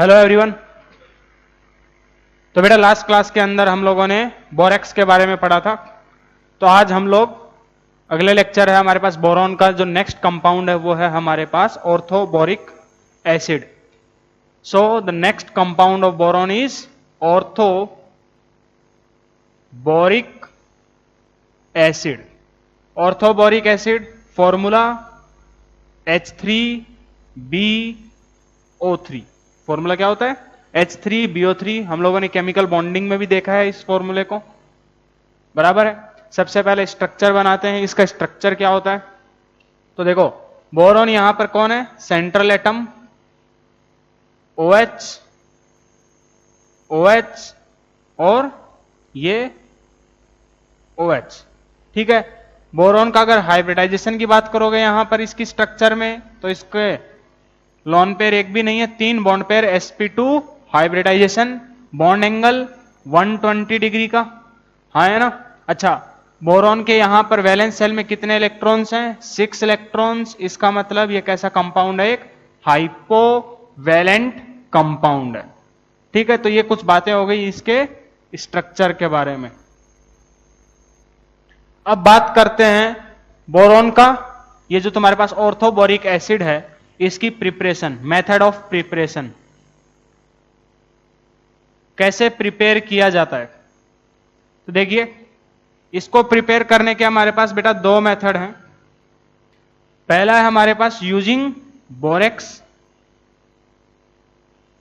Hello everyone. तो बेटा last class के अंदर हम लोगों ने बोरेक्स के बारे में पढ़ा था। तो आज हम लोग अगले लेक्चर है हमारे पास बोरॉन का जो नेक्स्ट कंपाउंड है वो है हमारे पास orthoboric acid. So the next compound of boron is orthoboric acid. Orthoboric acid formula H3BO3। Formula क्या होता है? H3BO3। हम लोगों ने केमिकल बॉन्डिंग में भी देखा है इस फॉर्मूले को, बराबर है। सबसे पहले स्ट्रक्चर बनाते हैं। इसका स्ट्रक्चर क्या होता है? तो देखो, बोरॉन यहां पर कौन है? सेंट्रल एटम OH OH और ये OH, ठीक है। बोरॉन का अगर हाइब्रिडाइजेशन की बात करोगे यहां पर इसकी स्ट्रक्चर में, तो इसके लॉन पेयर एक भी नहीं है, 3 bond pair sp2 hybridisation, bond angle 120 degree का, हाँ है ना। अच्छा, बोरॉन के यहां पर वैलेंस शेल में कितने इलेक्ट्रॉन्स हैं? 6 इलेक्ट्रॉन्स। इसका मतलब ये कैसा कंपाउंड है? एक हाइपोवैलेंट कंपाउंड है, ठीक है। तो ये कुछ बातें हो गई इसके स्ट्रक्चर के बारे में। अब बात करते हैं बोरॉन का। ये जो तुम्हारे पास ऑर्थोबोरिक एसिड है, इसकी प्रिपरेशन, मेथड ऑफ प्रिपरेशन, कैसे प्रिपेयर किया जाता है। तो देखिए, इसको प्रिपेयर करने के हमारे पास बेटा 2 मेथड हैं। पहला है हमारे पास यूजिंग बोरेक्स।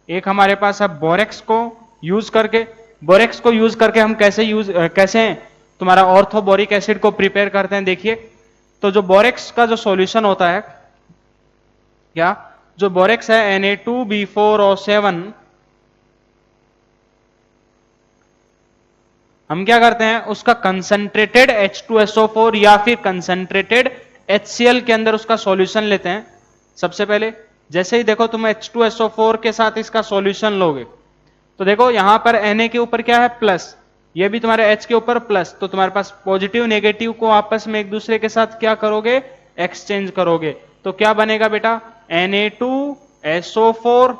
एक हमारे पास है बोरेक्स को यूज करके। बोरेक्स को यूज करके हम कैसे तुम्हारा ऑर्थोबोरिक एसिड को प्रिपेयर करते हैं। देखिए, तो जो बोरेक्स का जो सॉल्यूशन होता है, क्या जो बोरेक्स है Na2B4O7, हम क्या करते हैं? उसका कंसंट्रेटेड H2SO4 या फिर कंसंट्रेटेड HCl के अंदर उसका सॉल्यूशन लेते हैं। सबसे पहले जैसे ही देखो तुम H2SO4 के साथ इसका सॉल्यूशन लोगे, तो देखो यहां पर Na के ऊपर क्या है? प्लस, ये भी तुम्हारे H के ऊपर प्लस। तो तुम्हारे पास पॉजिटिव नेगेटिव को आपस में एक दूसरे के साथ क्या करोगे? एक्सचेंज करोगे। तो क्या बनेगा बेटा? Na2SO4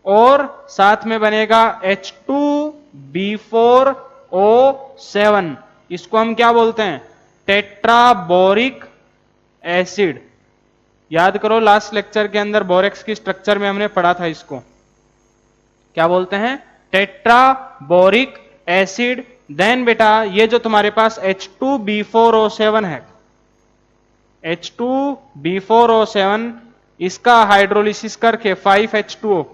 और साथ में बनेगा H2B4O7। इसको हम क्या बोलते हैं? टेट्राबोरिक एसिड। याद करो, लास्ट लेक्चर के अंदर बोरेक्स की स्ट्रक्चर में हमने पढ़ा था। इसको क्या बोलते हैं? टेट्राबोरिक एसिड। देन बेटा ये जो तुम्हारे पास H2B4O7 है, H2B4O7, इसका हाइड्रोलिसिस करके 5H2O।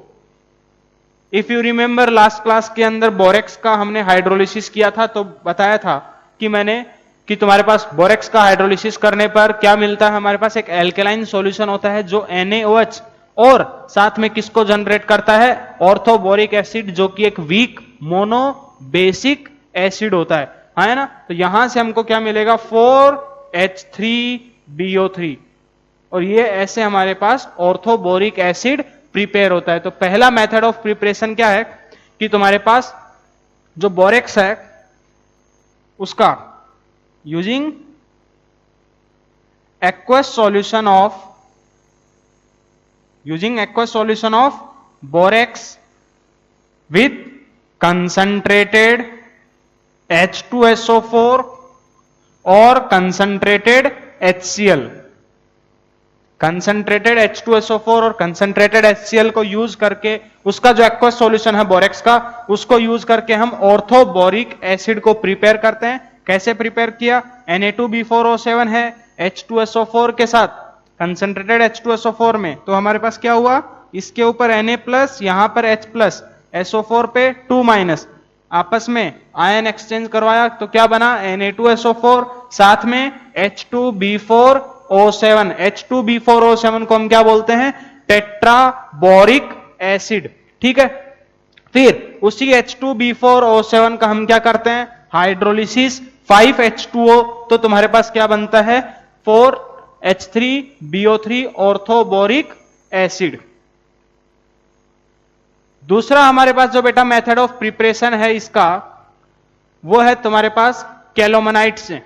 If you remember last class के अंदर बोरेक्स का हमने हाइड्रोलिसिस किया था, तो बताया था कि तुम्हारे पास बोरेक्स का हाइड्रोलिसिस करने पर क्या मिलता है? हमारे पास एक एल्केलाइन सॉल्यूशन होता है जो NaOH और साथ में किसको जनरेट करता है? ऑर्थोबोरिक एसिड, जो कि एक वीक मोनो बेसिक एसिड होता है, हाँ है ना। तो यहां से हमको क्या मिलेगा? 4H3BO3। और ये ऐसे हमारे पास ऑर्थोबोरिक एसिड प्रिपेयर होता है। तो पहला मेथड ऑफ प्रिपरेशन क्या है कि तुम्हारे पास जो बोरेक्स है उसका using aqueous solution of borax with concentrated H2SO4 और कंसंट्रेटेड HCl। कंसंट्रेटेड H2SO4 और कंसंट्रेटेड HCl को यूज करके, उसका जो एक्वस सॉल्यूशन है बोरेक्स का, उसको यूज करके हम ऑर्थोबोरिक एसिड को प्रिपेयर करते हैं। कैसे प्रिपेयर किया? Na2B4O7 है H2SO4 के साथ, कंसंट्रेटेड H2SO4 में, तो हमारे पास क्या हुआ? इसके ऊपर Na प्लस, यहां पर H प्लस, SO4 पे 2 माइनस, आपस में आयन एक्सचेंज करवाया, तो क्या बना? Na2SO4 साथ में H2B4O7। H2B4O7 को हम क्या बोलते हैं? टेट्राबोरिक एसिड, ठीक है। फिर उसी H2B4O7 का हम क्या करते हैं? हाइड्रोलिसिस, 5H2O, तो तुम्हारे पास क्या बनता है? 4H3BO3 orthoboric acid. दूसरा हमारे पास जो बेटा मेथड ऑफ प्रिपरेशन है इसका, वो है तुम्हारे पास कैलोमनाइट से।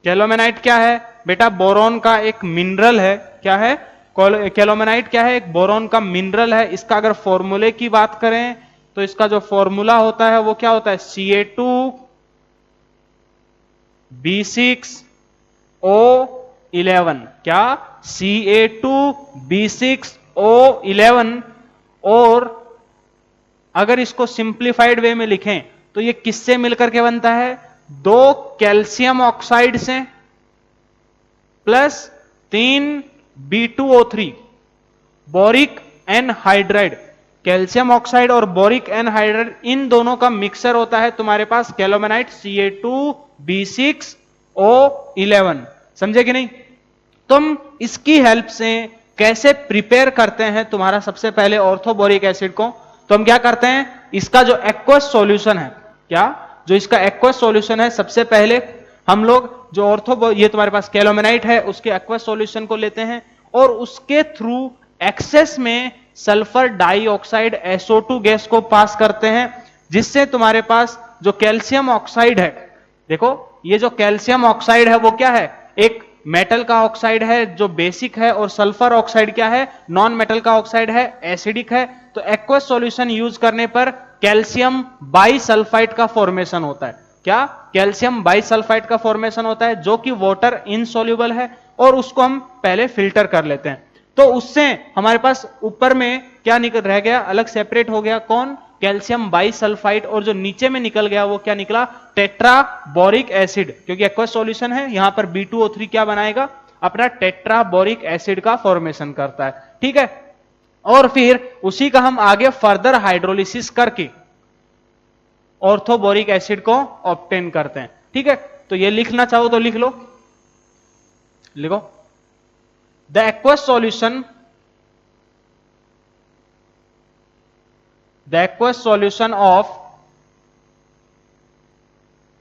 कैलोमेनाइट क्या है? बेटा बोरॉन का एक मिनरल है, क्या है, कैल्यूमेनाइट क्या है, एक बोरॉन का मिनरल है। इसका अगर फॉर्मूले की बात करें तो इसका जो फॉर्मूला होता है वो क्या होता है, Ca2B6O11, क्या, Ca2B6O11। और अगर इसको सिंप्लीफाइड वे में लिखें तो ये किससे मिलकर के बनता है, दो कैल्शियम ऑक्साइड से plus 3B2O3 boric anhydride. Calcium oxide और बोरिक एनहाइड्राइड, इन दोनों का मिक्सर होता है तुम्हारे पास कैल्यूमेनाइट Ca2B6O11। समझे कि नहीं? तुम इसकी हेल्प से कैसे प्रिपेयर करते हैं तुम्हारा सबसे पहले ऑर्थोबोरिक एसिड को, तो हम क्या करते हैं, इसका जो एक्वस सॉल्यूशन है, क्या, जो इसका एक्वस सॉल्यूशन है, सबसे पहले हम लोग जो ये तुम्हारे पास कैल्यूमेनाइट है उसके एक्वस सॉल्यूशन को लेते हैं और उसके थ्रू एक्सेस में सल्फर डाइऑक्साइड SO2 गैस को पास करते हैं, जिससे तुम्हारे पास जो कैल्शियम ऑक्साइड है, देखो ये जो कैल्शियम ऑक्साइड है वो क्या है, एक मेटल का ऑक्साइड है जो बेसिक है, और सल्फर ऑक्साइड क्या है, नॉन मेटल का ऑक्साइड है, एसिडिक है। तो एक्वस सॉल्यूशन यूज करने पर कैल्शियम बाइसल्फाइड का फॉर्मेशन होता है, क्या, कैल्शियम बाइसल्फाइड का फॉर्मेशन होता है, जो कि वाटर इनसॉल्युबल है, और उसको हम पहले फिल्टर कर लेते हैं। तो उससे हमारे पास ऊपर में क्या निकल रह गया, अलग सेपरेट हो गया, कौन, कैल्शियम बाइसल्फाइड, और जो नीचे में निकल गया वो क्या निकला, टेट्रा बोरिक एसिड, क्योंकि एक्वस सॉल्यूशन है, यहां पर B2O3 क्या बनाएगा, अपना टेट्रा बोरिक एसिड का फॉर्मेशन करता है। ठीक है, और फिर उसी का हम आगे फर्दर हाइड्रोलिसिस करके ऑर्थोबोरिक एसिड को ऑब्टेन करते हैं। ठीक है, तो ये लिखना चाहो तो लिख लो, लिखो, the aqueous solution of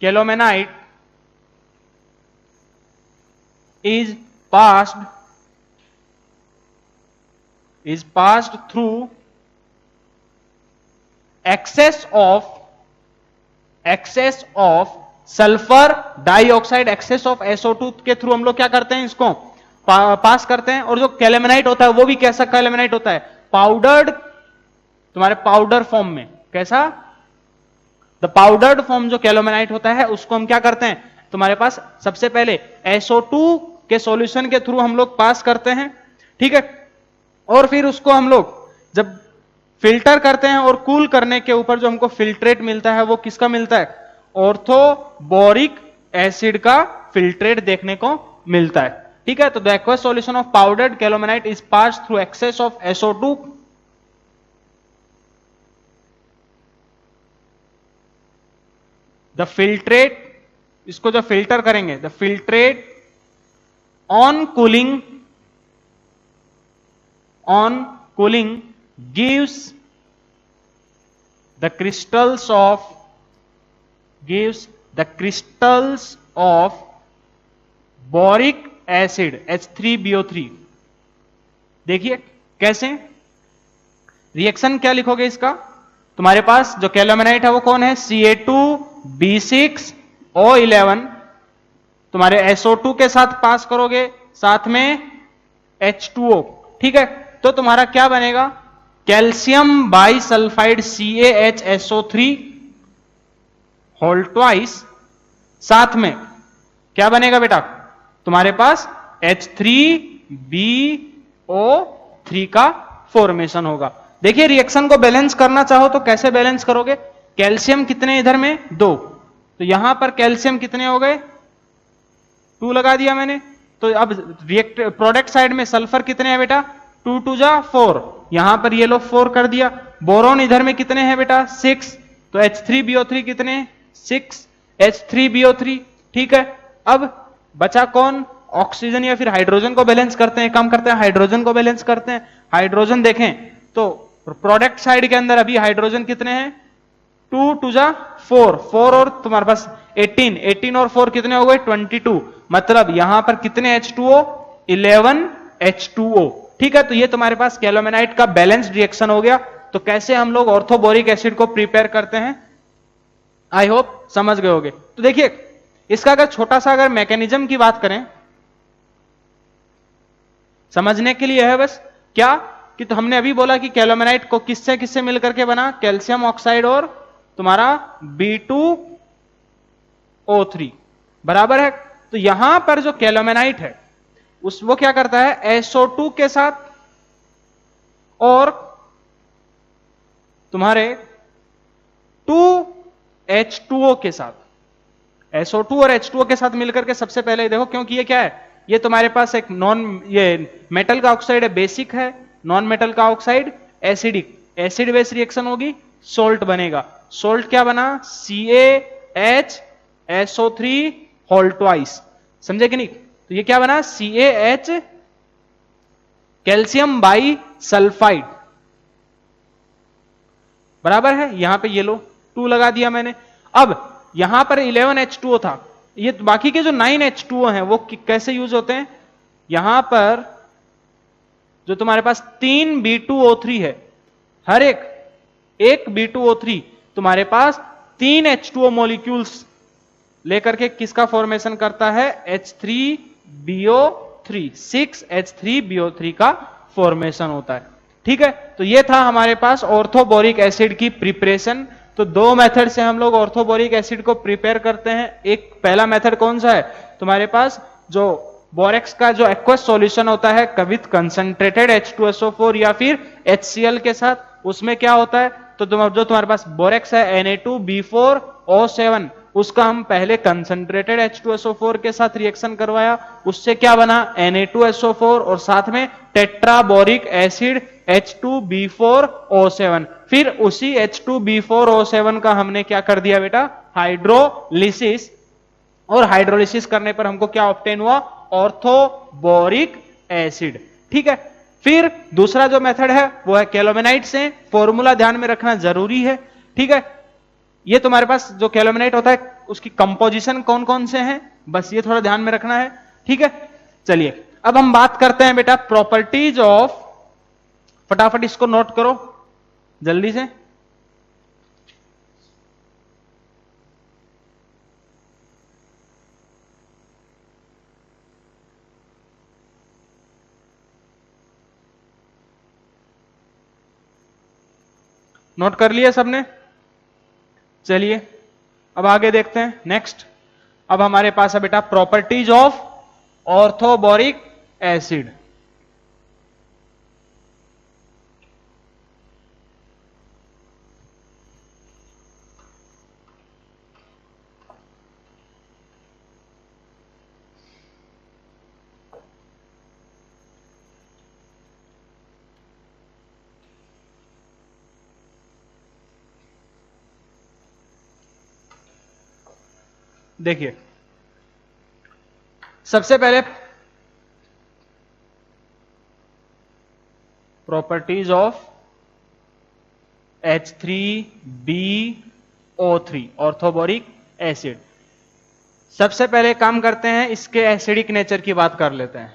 colemanite is passed through excess of sulphur dioxide, excess of SO2 के थ्रू हम लोग क्या करते हैं, इसको पास करते हैं। और जो कैल्यूमेनाइट होता है वो भी कैसा कैल्यूमेनाइट होता है, पाउडर्ड, तुम्हारे पाउडर फॉर्म में, कैसा, द पाउडर्ड फॉर्म जो कैल्यूमेनाइट होता है उसको हम क्या करते हैं, तुम्हारे पास सबसे पहले SO2 के सॉल्यूशन के थ्रू हम लोग पास करते हैं। ठीक है, और फिर उसको हम लोग जब फिल्टर करते हैं और कूल करने के ऊपर जो हमको फिल्ट्रेट मिलता है वो किसका मिलता है, ऑर्थोबोरिक एसिड का फिल्ट्रेट देखने को मिलता है। ठीक है, तो the aqueous solution of powdered colemanite is passed through excess of SO2 the filtrate, इसको जो फिल्टर करेंगे, the filtrate on cooling gives the crystals of boric acid H3BO3। देखिए कैसे रिएक्शन क्या लिखोगे इसका, तुम्हारे पास जो कैल्यूमेनाइट है वो कौन है, Ca2B6O11, तुम्हारे SO2 के साथ पास करोगे, साथ में H2O। ठीक है, तो तुम्हारा क्या बनेगा, calcium bisulphide CaHSO3 whole twice, साथ में क्या बनेगा बेटा, तुम्हारे पास H3BO3 का फॉर्मेशन होगा। देखिए रिएक्शन को बैलेंस करना चाहो तो कैसे बैलेंस करोगे, कैल्शियम कितने इधर में 2, तो यहां पर कैल्शियम कितने हो गए 2 लगा दिया मैंने, तो अब रिएक्ट प्रोडक्ट साइड में सल्फर कितने हैं बेटा 2 2 जा 4, यहां पर ये लो 4 कर दिया। बोरोन इधर में कितने हैं बेटा 6, तो H3BO3 कितने 6 H3BO3। ठीक है, अब बचा कौन, ऑक्सीजन या फिर हाइड्रोजन को बैलेंस करते हैं, काम करते हैं हाइड्रोजन को बैलेंस करते हैं। हाइड्रोजन देखें तो प्रोडक्ट साइड के अंदर अभी हाइड्रोजन कितने हैं 2 2 जा 4 4 और तुम्हारे पास 18 18 और 4 कितने हो गए 22, मतलब यहां पर कितने H2O 11 H2O। ठीक है, तो ये तुम्हारे पास कैल्यूमेनाइट का बैलेंस्ड रिएक्शन हो गया। तो कैसे हम लोग ऑर्थोबोरिक एसिड को प्रिपेयर करते हैं, आई होप समझ गए होगे। तो देखिए इसका अगर छोटा सा अगर मैकेनिज्म की बात करें समझने के लिए है बस। क्या कि तो हमने अभी बोला कि कैल्यूमेनाइट को किससे किससे मिलकर के बना, कैल्शियम ऑक्साइड और तुम्हारा B2O3 बराबर है। तो यहां पर जो कैल्यूमेनाइट है उस वो क्या करता है, SO2 के साथ और तुम्हारे 2H2O के साथ, SO2 और H2O के साथ मिलकर के सबसे पहले देखो, क्योंकि ये क्या है, ये तुम्हारे पास एक ये मेटल का ऑक्साइड है, बेसिक है, नॉन मेटल का oxide acidic, acid base reaction होगी, सोल्ट बनेगा। सोल्ट क्या बना, CaHSO3 होल ट्वाइस, समझे कि नहीं। तो ये क्या बना, CaH कैल्शियम बाई सल्फाइड बराबर है। यहां पे ये लो 2 लगा दिया मैंने। अब यहां पर 11H2O था, ये बाकी के जो 9H2O हैं वो कैसे यूज होते हैं, यहां पर जो तुम्हारे पास 3 B2O3 है, हर एक B2O3 तुम्हारे पास 3 H2O मॉलिक्यूल्स लेकर के किसका फॉर्मेशन करता है, H3BO3, 6H3BO3 का फॉर्मेशन होता है। ठीक है, तो ये था हमारे पास ऑर्थोबोरिक एसिड की प्रिपरेशन। तो 2 मेथड से हम लोग ऑर्थोबोरिक एसिड को प्रिपेयर करते हैं। एक पहला मेथड कौन सा है, तुम्हारे पास जो बोरेक्स का जो एक्वस सॉल्यूशन होता है विद कंसंट्रेटेड H2SO4 या फिर HCl के साथ, उसमें क्या होता है, तो जो तुम्हारे पास बोरेक्स है Na2B4O7, उसका हम पहले कंसंट्रेटेड H2SO4 के साथ रिएक्शन करवाया, उससे क्या बना Na2SO4 और साथ में टेट्राबोरिक एसिड H2B4O7। फिर उसी H2B4O7 का हमने क्या कर दिया बेटा, हाइड्रोलिसिस, और हाइड्रोलिसिस करने पर हमको क्या ऑब्टेन हुआ, ऑर्थोबोरिक एसिड। ठीक है, फिर दूसरा जो मेथड है वो है कैल्यूमेनाइट से। फॉर्मूला ध्यान में रखना जरूरी है। ठीक है, ये तुम्हारे पास जो कैल्यूमेनाइट होता है उसकी कंपोजिशन कौन कौन से हैं, बस ये थोड़ा ध्यान में रखना है। ठीक है, चलिए अब हम बात करते हैं बेटा प्रॉपर्टीज ऑफ, फटाफट इसको नोट करो जल्दी से। नोट कर लिया सबने, चलिए अब आगे देखते हैं नेक्स्ट। अब हमारे पास है बेटा प्रॉपर्टीज ऑफ ऑर्थोबोरिक एसिड। देखिए सबसे पहले properties of H3BO3 orthoboric acid. सबसे पहले काम करते हैं, इसके एसिडिक नेचर की बात कर लेते हैं।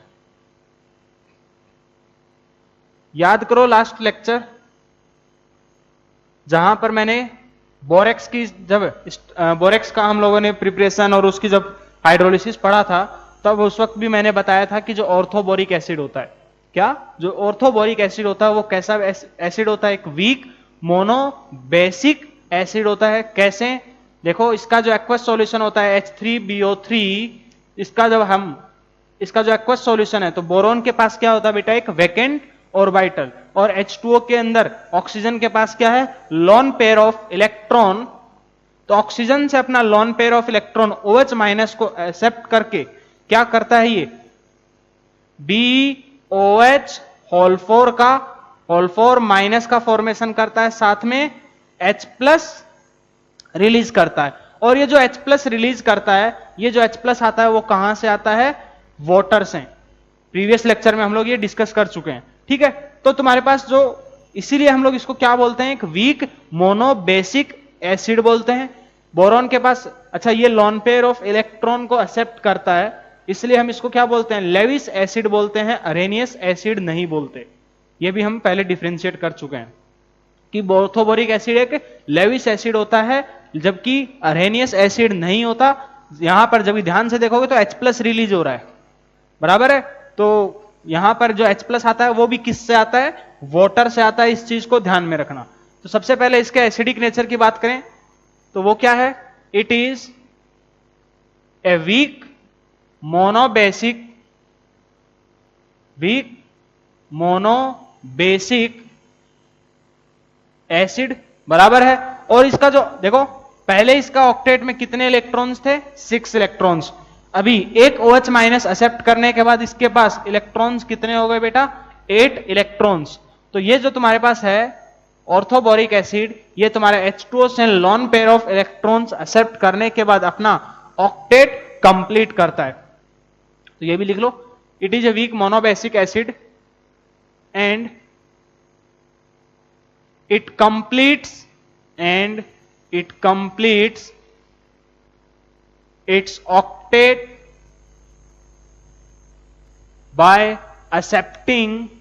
याद करो लास्ट लेक्चर जहां पर मैंने बोरेक्स की, जब बोरेक्स का हम लोगों ने प्रिपरेशन और उसकी जब हाइड्रोलिसिस पढ़ा था, तब उस वक्त भी मैंने बताया था कि जो ऑर्थोबोरिक एसिड होता है, क्या जो ऑर्थोबोरिक एसिड होता है वो कैसा एसिड होता है, एक वीक मोनो बेसिक एसिड होता है। कैसे, देखो इसका जो एक्वस सॉल्यूशन होता है H3BO3, इसका जो एक्वस सॉल्यूशन है, तो बोरोन के पास क्या होता है बेटा, एक वैकेंट ऑर्बिटल, और H2O के अंदर ऑक्सीजन के पास क्या है, लॉन पेयर ऑफ इलेक्ट्रॉन। तो ऑक्सीजन से अपना lawn pair of electron OH minus को एक्सेप्ट करके क्या करता है, ये BOH होल 4 माइनस का फॉर्मेशन करता है, साथ में H प्लस रिलीज करता है। और ये जो H प्लस रिलीज करता है, ये जो H प्लस आता है वो कहां से आता है, वाटर से। प्रीवियस लेक्चर में हम लोग ये डिस्कस कर चुके हैं। ठीक है, तो तुम्हारे पास जो, इसीलिए हम लोग इसको क्या बोलते हैं, एक वीक मोनो बेसिक एसिड बोलते हैं। बोरॉन के पास, अच्छा ये लॉन पेयर ऑफ इलेक्ट्रॉन को एक्सेप्ट करता है, इसलिए हम इसको क्या बोलते हैं, लेविस एसिड बोलते हैं, अरेनियस एसिड नहीं बोलते। ये भी हम पहले डिफरेंशिएट कर चुके हैं कि ऑर्थोबोरिक एसिड एक लेविस एसिड होता है, जबकि अरेनियस एसिड नहीं होता। यहां पर जब ध्यान से देखोगे तो H प्लस रिलीज हो रहा है, बराबर है। तो यहां पर जो H प्लस आता है वो भी किससे आता है, वाटर से आता है, इस चीज को ध्यान में रखना। तो सबसे पहले इसके एसिडिक नेचर की बात करें तो वो क्या है, it is a weak monobasic acid, बराबर है। और इसका जो देखो पहले इसका ऑक्टेट में कितने इलेक्ट्रॉन्स थे, 6 इलेक्ट्रॉन्स। अभी एक OH माइनस एक्सेप्ट करने के बाद इसके पास इलेक्ट्रॉन्स कितने हो गए बेटा, 8 इलेक्ट्रॉन्स। तो ये जो तुम्हारे पास है ऑर्थोबोरिक एसिड, ये तुम्हारे H2O से lone pair of electrons accept करने के बाद अपना ऑक्टेट कंप्लीट करता है। तो ये भी लिख लो, it is a weak monobasic acid and it completes its octet by accepting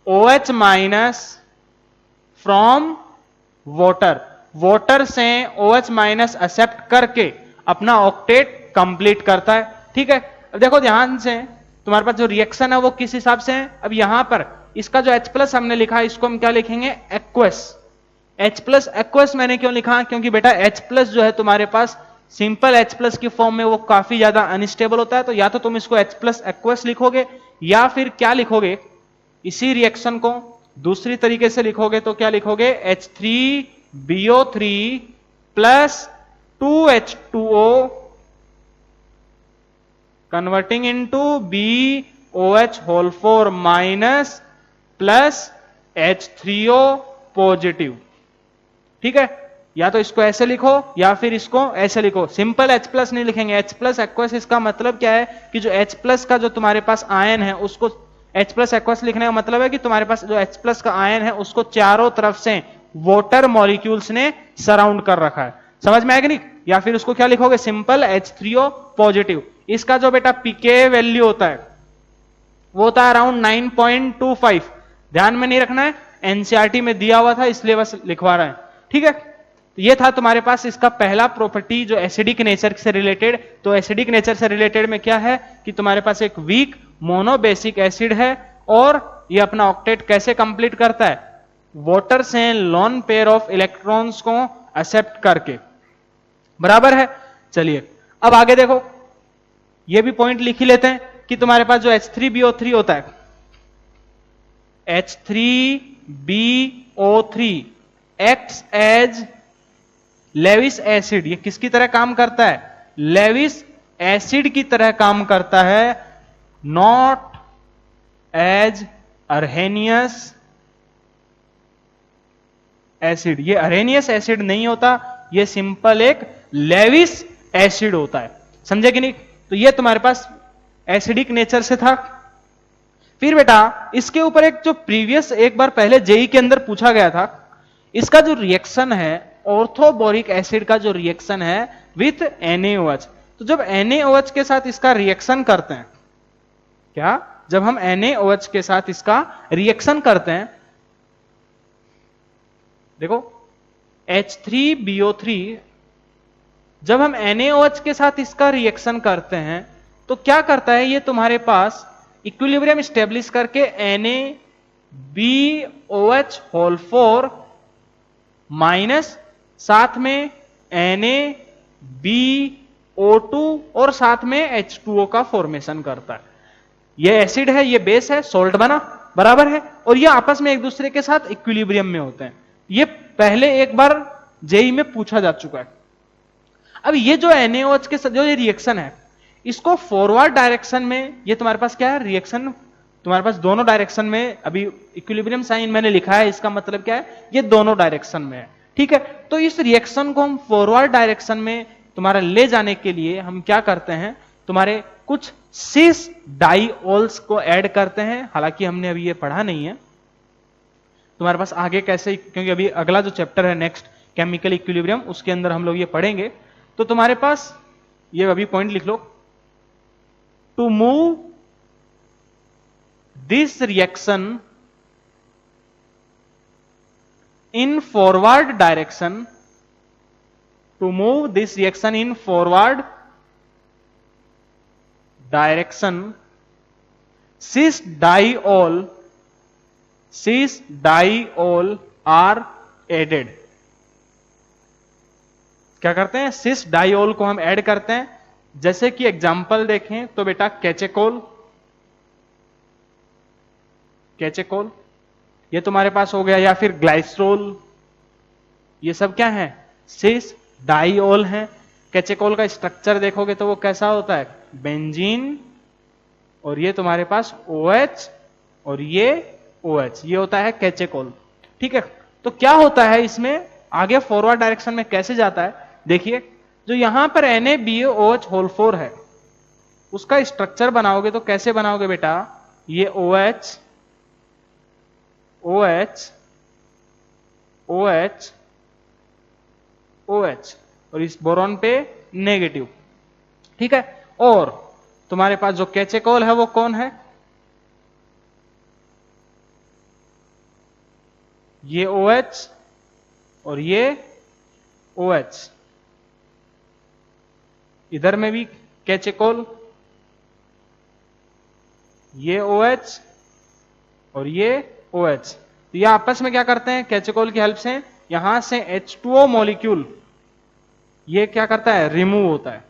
OH minus from water से OH माइनस एक्सेप्ट करके अपना ऑक्टेट कंप्लीट करता है। ठीक है, अब देखो ध्यान से, तुम्हारे पास जो रिएक्शन है वो किस हिसाब से है। अब यहां पर इसका जो H प्लस हमने लिखा है इसको हम क्या लिखेंगे, एक्वस। H प्लस एक्वस मैंने क्यों लिखा, क्योंकि बेटा H प्लस जो है तुम्हारे पास सिंपल H प्लस की फॉर्म में वो काफी ज्यादा अनस्टेबल होता है। तो या तो तुम इसको H प्लस एक्वस लिखोगे या फिर क्या लिखोगे, इसी रिएक्शन को दूसरी तरीके से लिखोगे तो क्या लिखोगे, H3BO3 plus 2H2O converting into BOH4 minus plus H3O positive. ठीक है, या तो इसको ऐसे लिखो या फिर इसको ऐसे लिखो, सिंपल H प्लस नहीं लिखेंगे। H प्लस एक्वस इसका मतलब क्या है कि जो H प्लस का जो तुम्हारे पास आयन है उसको H प्लस एक्वस लिखने का मतलब है कि तुम्हारे पास जो H प्लस का आयन है उसको चारों तरफ से वाटर मॉलिक्यूल्स ने सराउंड कर रखा है। समझ में आएगा नहीं, या फिर उसको क्या लिखोगे, सिंपल H3O पॉजिटिव। इसका जो बेटा पीके वैल्यू होता है वो होता है अराउंड 9.25। ध्यान में नहीं रखना है, एनसीईआरटी में दिया हुआ था इसलिए बस लिखवा रहे हैं। ठीक है, तो ये था तुम्हारे पास इसका पहला प्रॉपर्टी जो एसिडिक नेचर से रिलेटेड। तो एसिडिक नेचर से रिलेटेड में क्या है कि तुम्हारे पास एक वीक मोनोबेसिक एसिड है और ये अपना ऑक्टेट कैसे कंप्लीट करता है, वाटर से लॉन पेयर ऑफ इलेक्ट्रॉन्स को एक्सेप्ट करके, बराबर है। चलिए अब आगे देखो, ये भी पॉइंट लिख ही लेते हैं कि तुम्हारे पास जो H3BO3 होता है, H3BO3 acts as Lewis acid. ये किसकी तरह काम करता है, लेविस एसिड की तरह काम करता है, नॉट एज अर्हेनियस एसिड। ये अर्हेनियस एसिड नहीं होता, ये सिंपल एक लेविस एसिड होता है। समझे कि नहीं। तो ये तुम्हारे पास एसिडिक नेचर से था। फिर बेटा इसके ऊपर एक जो प्रीवियस एक बार पहले जेई के अंदर पूछा गया था, इसका जो रिएक्शन है ऑर्थोबोरिक एसिड का जो रिएक्शन है विथ NaOH। तो जब NaOH के साथ इसका रिएक्शन करते हैं, क्या जब हम NaOH के साथ इसका रिएक्शन करते हैं, देखो H3BO3 जब हम NaOH के साथ इसका रिएक्शन करते हैं तो क्या करता है, ये तुम्हारे पास इक्विलिब्रियम स्टेब्लिश करके NaBOH4 माइनस साथ में NaBO2 और साथ में H2O का फॉर्मेशन करता है। ये एसिड है, ये बेस है, सॉल्ट बना, बराबर है, और ये आपस में एक दूसरे के साथ इक्विलिब्रियम में होते हैं। ये पहले एक बार जेई में पूछा जा चुका है। अब ये जो NaOH के साथ जो ये रिएक्शन है, इसको फॉरवर्ड डायरेक्शन में, ये तुम्हारे पास क्या है, रिएक्शन तुम्हारे पास दोनों डायरेक्शन में, अभी इक्विलिब्रियम साइन मैंने लिखा है, इसका मतलब क्या है, ये दोनों डायरेक्शन में है। ठीक है, तो इस रिएक्शन को हम फॉरवर्ड डायरेक्शन में तुम्हारा ले जाने के लिए हम क्या करते हैं, तुम्हारे कुछ सिस डाइऑल्स को ऐड करते हैं। हालांकि हमने अभी ये पढ़ा नहीं है, तुम्हारे पास आगे कैसे, क्योंकि अभी अगला जो चैप्टर है नेक्स्ट केमिकल इक्विलिब्रियम, उसके अंदर हम लोग ये पढ़ेंगे। तो तुम्हारे पास ये अभी पॉइंट लिख लो, to move this reaction in forward direction, to move this reaction in forward direction cis diol are added. क्या करते हैं, सिस डाइऑल को हम ऐड करते हैं। जैसे कि एग्जांपल देखें तो बेटा कैचेकोल, कैचेकोल ये तुम्हारे पास हो गया, या फिर ग्लाइसरोल, ये सब क्या है, सिस डाइऑल है। कैचेकोल का स्ट्रक्चर देखोगे तो वो कैसा होता है, बेंजीन, और ये तुम्हारे पास OH और ये OH, ये होता है कैचेकोल। ठीक है, तो क्या होता है इसमें आगे फॉरवर्ड डायरेक्शन में कैसे जाता है, देखिए जो यहां पर NaBeOH है उसका स्ट्रक्चर बनाओगे तो कैसे बनाओगे बेटा, ये OH OH OH OH और इस बोरॉन पे नेगेटिव। ठीक है, और तुम्हारे पास जो कैचेकोल है वो कौन है, ये OH और ये OH, इधर में भी कैचेकोल, ये OH और ये OH, तो ये आपस में क्या करते हैं, कैचेकोल की हेल्प से यहां से H2O मॉलिक्यूल ये क्या करता है, रिमूव होता है।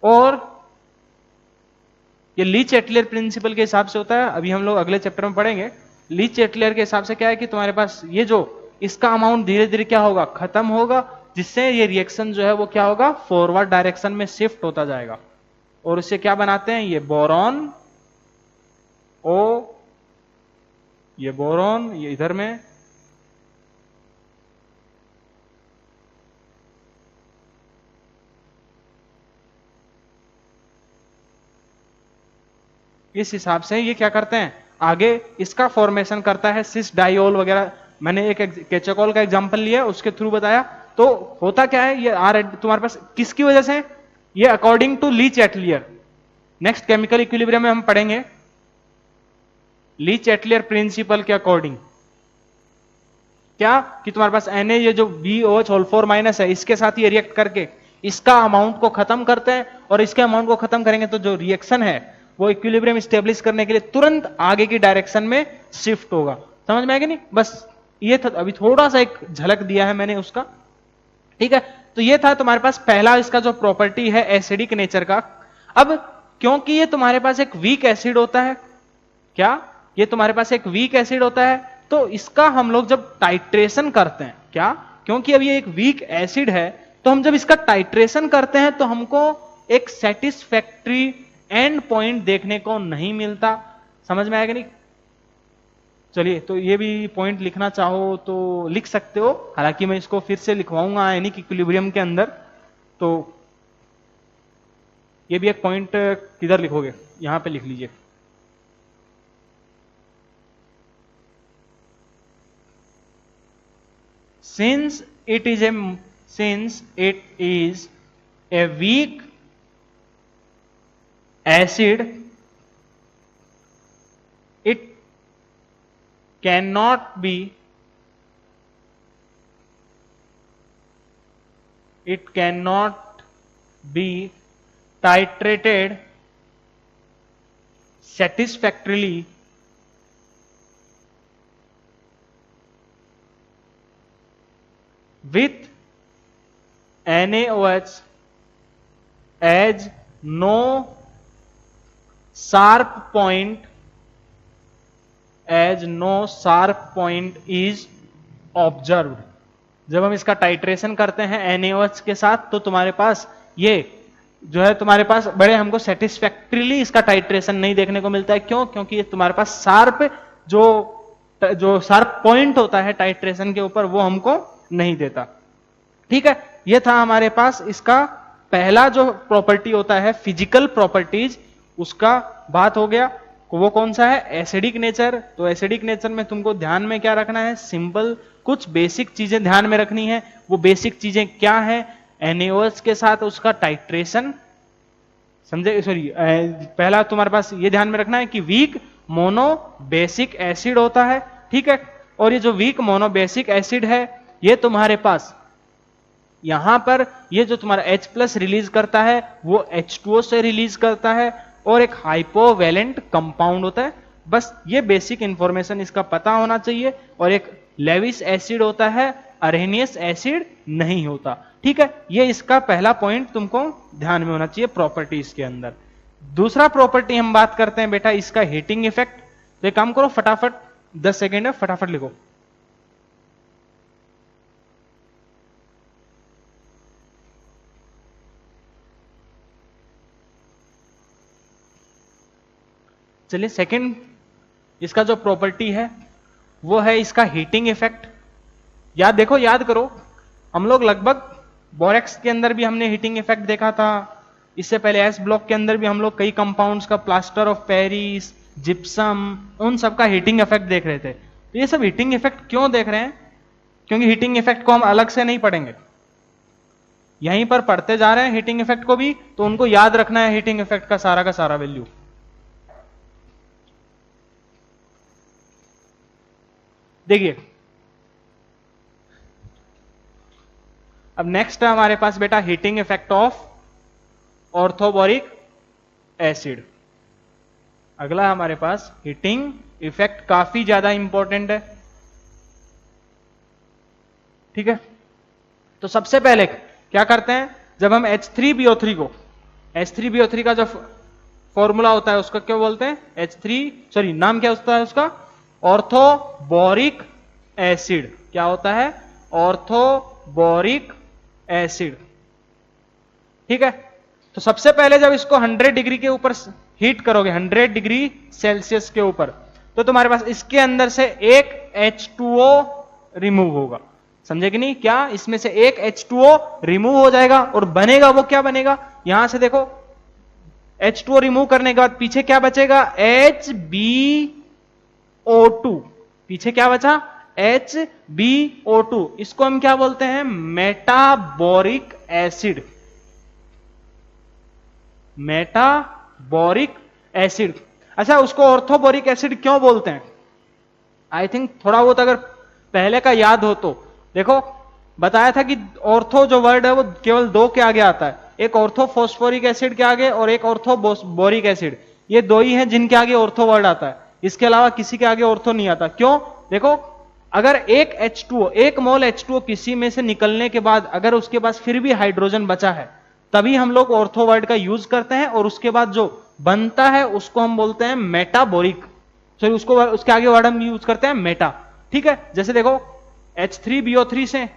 और ये ली चैटलियर प्रिंसिपल के हिसाब से होता है, अभी हम लोग अगले चैप्टर में पढ़ेंगे। ली चैटलियर के हिसाब से क्या है कि तुम्हारे पास ये जो इसका अमाउंट धीरे धीरे क्या होगा, खत्म होगा, जिससे ये रिएक्शन जो है वो क्या होगा, फॉरवर्ड डायरेक्शन में शिफ्ट होता जाएगा। और इससे क्या बनाते हैं, ये बोरॉन O, ये बोरॉन, ये इधर में इस हिसाब से ये क्या करते हैं, आगे इसका फॉर्मेशन करता है सिस डाइऑल वगैरह। मैंने एक कैचेकोल का एग्जांपल लिया उसके थ्रू बताया। तो होता क्या है, ये आर तुम्हारे पास किसकी वजह से, ये according to Le Chatelier, next chemical equilibrium में हम पढ़ेंगे ली चैटलियर प्रिंसिपल के अकॉर्डिंग। क्या कि तुम्हारे पास Na ये जो BOH है इसके साथ ये रिएक्ट करके इसका अमाउंट को खत्म करते हैं, और इसके अमाउंट को खत्म करेंगे तो जो रिएक्शन है वो इक्विलिब्रियम स्टेब्लिश करने के लिए तुरंत आगे की डायरेक्शन में शिफ्ट होगा। समझ में आएगा नहीं, बस ये था, अभी थोड़ा सा एक झलक दिया है मैंने उसका। ठीक है, तो ये था तुम्हारे पास पहला इसका जो प्रॉपर्टी है एसिडिक नेचर का। अब क्योंकि ये तुम्हारे पास एक वीक एसिड होता है, क्या ये तुम्हारे पास एक वीक एसिड होता है, तो इसका हम लोग जब टाइट्रेशन करते हैं, क्या क्योंकि अब ये एक वीक एसिड है, तो हम जब इसका टाइट्रेशन करते हैं तो हमको एक सेटिस्फैक्ट्री एंड पॉइंट देखने को नहीं मिलता। समझ में आएगा नहीं, चलिए तो ये भी पॉइंट लिखना चाहो तो लिख सकते हो, हालांकि मैं इसको फिर से लिखवाऊंगा आयनिक इक्विलिब्रियम के अंदर। तो ये भी एक पॉइंट किधर लिखोगे, यहां पे लिख लीजिए। Since it is a weak acid, it cannot be titrated satisfactorily with NaOH, as no sharp point is observed। जब हम इसका टाइट्रेशन करते हैं NaOH के साथ तो तुम्हारे पास ये जो है तुम्हारे पास बड़े हमको सेटिस्फैक्टरीली इसका टाइट्रेशन नहीं देखने को मिलता है। क्यों? क्योंकि ये तुम्हारे पास शार्प जो शार्प पॉइंट होता है टाइट्रेशन के ऊपर वो हमको नहीं देता। ठीक है, ये था हमारे पास इसका पहला जो प्रॉपर्टी होता है फिजिकल प्रॉपर्टीज, उसका बात हो गया। वो कौन सा है? Acidic nature. तो एसिडिक नेचर में तुमको ध्यान में क्या रखना है? सिंपल कुछ बेसिक चीजें ध्यान में रखनी है। वो बेसिक चीजें क्या है? NaOH के साथ उसका टाइट्रेशन, समझे? सॉरी, पहला तुम्हारे पास ये ध्यान में रखना है कि वीक मोनो बेसिक एसिड होता है। ठीक है, और ये जो वीक मोनो बेसिक एसिड है ये तुम्हारे पास यहां पर ये जो तुम्हारा H प्लस रिलीज करता है वो H2O से रिलीज करता है और एक हाइपोवैलेंट कंपाउंड होता है। बस ये बेसिक इंफॉर्मेशन इसका पता होना चाहिए। और एक लेविस एसिड होता है, अरेनियस एसिड नहीं होता। ठीक है, ये इसका पहला पॉइंट तुमको ध्यान में होना चाहिए प्रॉपर्टीज के अंदर। दूसरा प्रॉपर्टी हम बात करते हैं बेटा इसका हीटिंग इफेक्ट। तो एक काम करो, फटाफट 10 सेकेंड है, फटाफट लिखो। चलिए, सेकंड इसका जो प्रॉपर्टी है वो है इसका हीटिंग इफेक्ट। याद करो, हम लोग लगभग बोरेक्स के अंदर भी हमने हीटिंग इफेक्ट देखा था। इससे पहले एस ब्लॉक के अंदर भी हम लोग कई कंपाउंड्स का, प्लास्टर ऑफ पेरिस, जिप्सम, उन सब का हीटिंग इफेक्ट देख रहे थे। तो ये सब हीटिंग इफेक्ट क्यों देख रहे हैं? क्योंकि हीटिंग इफेक्ट को हम अलग से नहीं पढ़ेंगे, यहीं पर पढ़ते जा रहे हैं हीटिंग इफेक्ट को भी, तो उनको याद रखना है हीटिंग इफेक्ट का सारा वैल्यू। देखिए, अब नेक्स्ट है हमारे पास बेटा heating effect of orthoboric acid. अगला हमारे पास हीटिंग इफेक्ट काफी ज्यादा इंपॉर्टेंट है। ठीक है, तो सबसे पहले क्या करते हैं, जब हम H3BO3 को, H3BO3 का जो फॉर्मूला होता है उसका क्या बोलते हैं, नाम क्या होता है उसका, ऑर्थोबोरिक एसिड। क्या होता है, ऑर्थोबोरिक एसिड। ठीक है, तो सबसे पहले जब इसको 100 डिग्री के ऊपर हीट करोगे, 100 डिग्री सेल्सियस के ऊपर, तो तुम्हारे पास इसके अंदर से एक H2O रिमूव होगा। समझे कि नहीं? क्या इसमें से एक H2O रिमूव हो जाएगा और बनेगा वो क्या बनेगा, यहां से देखो, H2O रिमूव करने के बाद पीछे क्या बचेगा, HbO2। पीछे क्या बचा, HbO2। इसको हम क्या बोलते हैं, मेटाबोरिक एसिड। मेटाबोरिक एसिड। अच्छा, उसको ऑर्थोबोरिक एसिड क्यों बोलते हैं? आई थिंक थोड़ा बहुत अगर पहले का याद हो तो देखो, बताया था कि ऑर्थो जो वर्ड है वो केवल दो के आगे आता है, एक ऑर्थो फॉस्फोरिक एसिड के आगे और एक ऑर्थो बोरिक एसिड। ये दो ही हैं जिनके आगे ऑर्थो वर्ड आता है, इसके अलावा किसी के आगे ऑर्थो नहीं आता। क्यों? देखो, अगर एक H2O, एक मोल H2O किसी में से निकलने के बाद अगर उसके पास फिर भी हाइड्रोजन बचा है, तभी हम लोग ऑर्थो वर्ड का यूज करते हैं, और उसके बाद जो बनता है उसको हम बोलते हैं मेटाबोरिक। उसको उसके आगे वर्ड हम यूज करते हैं मेटा। ठीक है, जैसे देखो H3BO3 से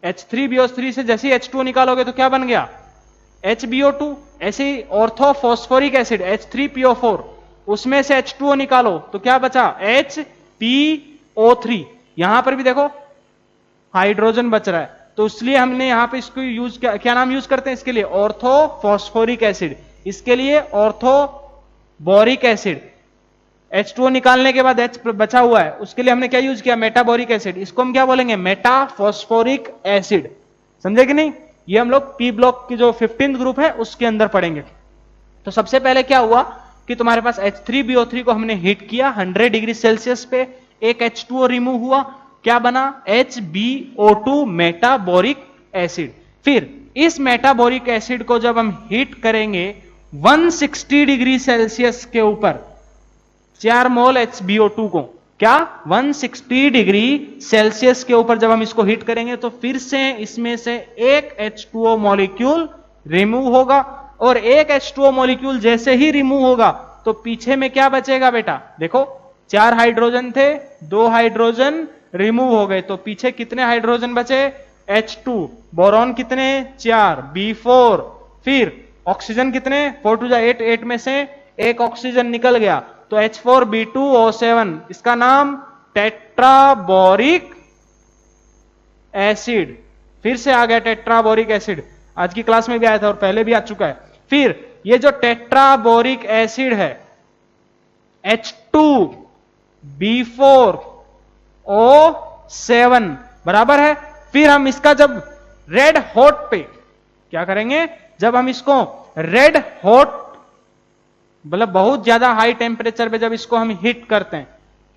H3BO3 से जैसे ही H2O निकालोगे तो क्या बन गया, HbO2। ऐसे ही ऑर्थोफॉस्फोरिक एसिड H3PO4, उसमें से H2O निकालो तो क्या बचा, HPO3। यहां पर भी देखो हाइड्रोजन बच रहा है, तो इसलिए हमने यहां पे इसको यूज क्या नाम यूज करते हैं इसके लिए, ऑर्थोफॉस्फोरिक एसिड। इसके लिए ऑर्थोबोरिक एसिड। H2O निकालने के बाद H बचा हुआ है, उसके लिए हमने क्या यूज किया, मेटाबोरिक एसिड। इसको हम क्या बोलेंगे, मेटाफॉस्फोरिक एसिड। समझे कि नहीं? ये हम लोग पी ब्लॉक की जो 15th ग्रुप है उसके अंदर पढ़ेंगे। तो सबसे पहले क्या हुआ कि तुम्हारे पास H3BO3 को हमने हीट किया 100 डिग्री सेल्सियस पे, एक H2O रिमूव हुआ, क्या बना, HbO2 मेटाबोरिक एसिड। फिर इस मेटाबोरिक एसिड को जब हम हीट करेंगे 160 डिग्री सेल्सियस के ऊपर, 4 मोल HbO2 को क्या 160 डिग्री सेल्सियस के ऊपर जब हम इसको हीट करेंगे तो फिर से इसमें से एक H2O मॉलिक्यूल रिमूव होगा, और एक H2O मॉलिक्यूल जैसे ही रिमूव होगा तो पीछे में क्या बचेगा बेटा, देखो 4 हाइड्रोजन थे, 2 हाइड्रोजन रिमूव हो गए, तो पीछे कितने हाइड्रोजन बचे, H2। बोरॉन कितने, 4, B4। फिर ऑक्सीजन कितने, 4 2 8, 8 में से एक ऑक्सीजन निकल गया, तो H4B2O7। इसका नाम टेट्राबोरिक एसिड। फिर से आ गया टेट्राबोरिक एसिड, आज की क्लास में भी आया था और पहले भी आ चुका है। फिर ये जो टेट्राबोरिक एसिड है H2B4O7 बराबर है। फिर हम इसका जब रेड हॉट पे क्या करेंगे, जब हम इसको रेड हॉट मतलब बहुत ज्यादा हाई टेम्परेचर पे जब इसको हम हीट करते हैं,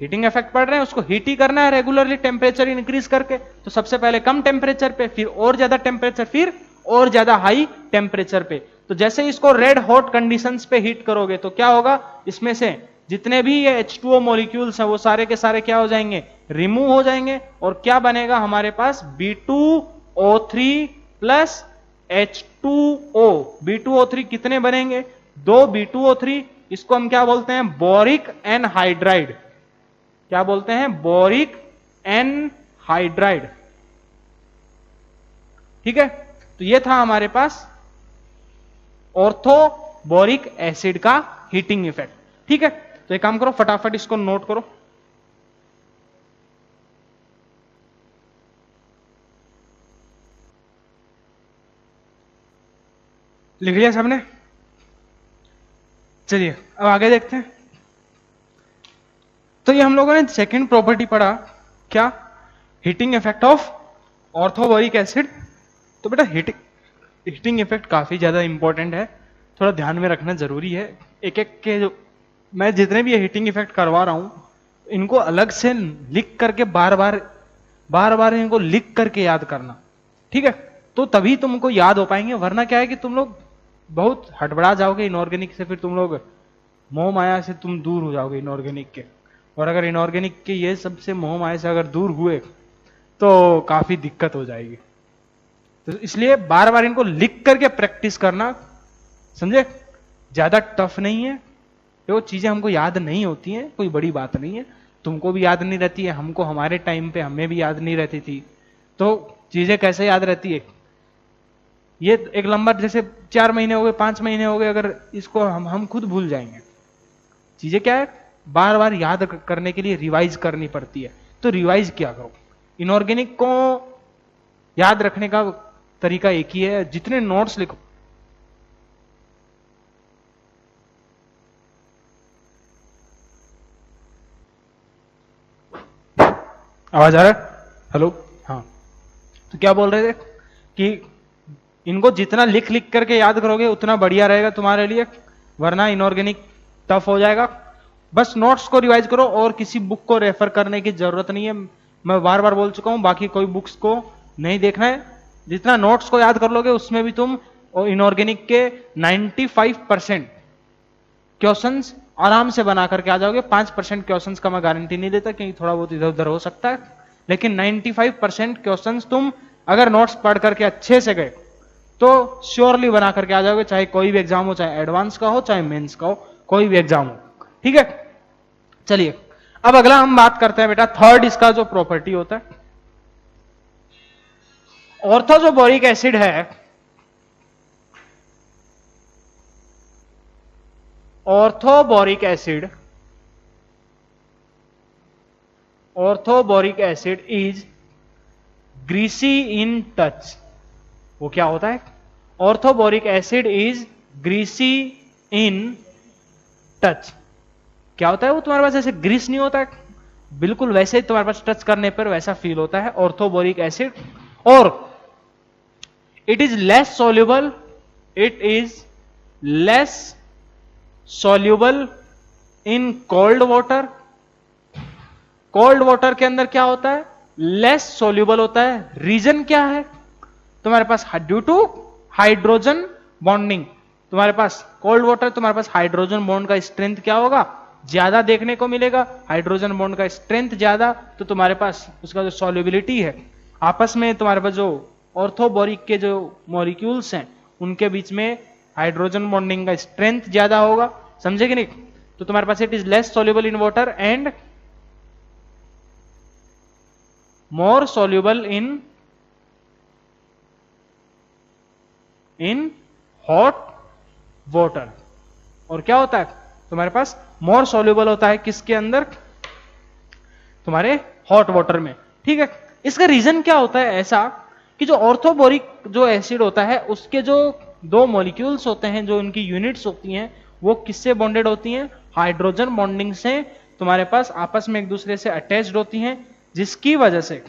हीटिंग इफेक्ट पड़ रहे हैं, उसको हीट ही करना है रेगुलरली टेम्परेचर इंक्रीज करके। तो सबसे पहले कम टेम्परेचर पे, फिर और ज्यादा टेम्परेचर, फिर और ज्यादा हाई टेम्परेचर पे। तो जैसे इसको रेड हॉट कंडीशंस पे हीट करोगे तो क्या होगा, इसमें से जितने भी ये H2O मॉलिक्यूल्स हैं वो सारे के सारे क्या हो जाएंगे, रिमूव हो जाएंगे। और क्या बनेगा हमारे पास, B2O3 प्लस H2O। B2O3 कितने बनेंगे, 2 B2O3। इसको हम क्या बोलते हैं, बोरिक एनहाइड्राइड। क्या बोलते हैं, बोरिक एनहाइड्राइड। ठीक है, तो ये था हमारे पास ऑर्थोबोरिक एसिड का हीटिंग इफेक्ट। ठीक है, तो एक काम करो, फटाफट इसको नोट करो। लिख लिया सबने? चलिए अब आगे देखते हैं। तो ये हम लोगों ने सेकंड प्रॉपर्टी पढ़ा, क्या, heating effect of orthoboric acid. तो बेटा हीटिंग इफेक्ट काफी ज्यादा इंपॉर्टेंट है, थोड़ा ध्यान में रखना जरूरी है। एक एक के जो मैं जितने भी हीटिंग इफेक्ट करवा रहा हूं, इनको अलग से लिख करके बार बार इनको लिख करके याद करना। ठीक है, तो तभी तुमको याद हो पाएंगे, वरना क्या है कि तुम लोग बहुत हड़बड़ा जाओगे इनऑर्गेनिक से, फिर तुम लोग मोह माया से तुम दूर हो जाओगे इनऑर्गेनिक के। और अगर इनऑर्गेनिक के ये सबसे मोह माया से अगर दूर हुए तो काफी दिक्कत हो जाएगी। तो इसलिए बार बार इनको लिख करके प्रैक्टिस करना, समझे? ज्यादा टफ नहीं है, वो चीजें हमको याद नहीं होती हैं, कोई बड़ी बात नहीं है। तुमको भी याद नहीं रहती है, हमको हमारे टाइम पे हमें भी याद नहीं रहती थी। तो चीजें कैसे याद रहती है, ये एक लंबा जैसे 4 महीने हो गए, 5 महीने हो गए, अगर इसको हम खुद भूल जाएंगे। चीजें क्या है, बार बार याद करने के लिए रिवाइज करनी पड़ती है। तो रिवाइज क्या करो, इनऑर्गेनिक को याद रखने का तरीका एक ही है, जितने नोट्स लिखो, आवाज आ रहा है? हेलो, हाँ। तो क्या बोल रहे थे कि इनको जितना लिख लिख करके याद करोगे उतना बढ़िया रहेगा तुम्हारे लिए, वरना इनऑर्गेनिक टफ हो जाएगा। बस नोट्स को रिवाइज करो और किसी बुक को रेफर करने की जरूरत नहीं है, मैं बार बार बोल चुका हूं। बाकी कोई बुक्स को नहीं देखना है, जितना नोट्स को याद कर लोगे उसमें भी तुम इनऑर्गेनिक के 95% क्वेश्चंस आराम से बना करके आ जाओगे। 5% क्वेश्चंस का मैं गारंटी नहीं देता, क्योंकि थोड़ा बहुत इधर उधर हो सकता है, लेकिन 95% क्वेश्चंस तुम अगर नोट्स पढ़ करके अच्छे से गए तो श्योरली बना करके आ जाओगे, चाहे कोई भी एग्जाम हो, चाहे एडवांस का हो, चाहे मेंस का हो, कोई भी एग्जाम हो। ठीक है, चलिए अब अगला हम बात करते हैं बेटा, थर्ड इसका जो प्रॉपर्टी होता है, ऑर्थो जो बोरिक एसिड है, orthoboric acid is greasy in touch. वो क्या होता है, orthoboric acid is greasy in touch. क्या होता है वो, तुम्हारे पास ऐसे ग्रीस नहीं होता है, बिल्कुल वैसे ही तुम्हारे पास टच करने पर वैसा फील होता है ऑर्थोबोरिक एसिड। और it is less soluble, in cold water. Cold water के अंदर क्या होता है, लेस सॉल्युबल होता है। रीजन क्या है, तुम्हारे पास ड्यू टू हाइड्रोजन बॉन्डिंग। तुम्हारे पास कोल्ड वाटर, तुम्हारे पास हाइड्रोजन बॉन्ड का स्ट्रेंथ क्या होगा, ज्यादा देखने को मिलेगा। हाइड्रोजन बॉन्ड का स्ट्रेंथ ज्यादा, तो तुम्हारे पास उसका जो सॉल्युबिलिटी है, आपस में तुम्हारे पास जो ऑर्थोबोरिक के जो मॉलिक्यूल्स हैं उनके बीच में हाइड्रोजन बॉन्डिंग का स्ट्रेंथ ज्यादा होगा। समझे कि नहीं? तो तुम्हारे पास it is less soluble in water and more soluble in hot water. और क्या होता है, तुम्हारे पास मोर सॉल्युबल होता है किसके अंदर, तुम्हारे हॉट वाटर में। ठीक है, इसका रीजन क्या होता है ऐसा कि जो ऑर्थोबोरिक जो एसिड होता है उसके जो 2 मॉलिक्यूल्स होते हैं, जो उनकी यूनिट्स होती हैं, वो किससे बॉन्डेड होती हैं, हाइड्रोजन बॉन्डिंग से तुम्हारे पास आपस में एक दूसरे से अटैच्ड होती हैं, जिसकी वजह से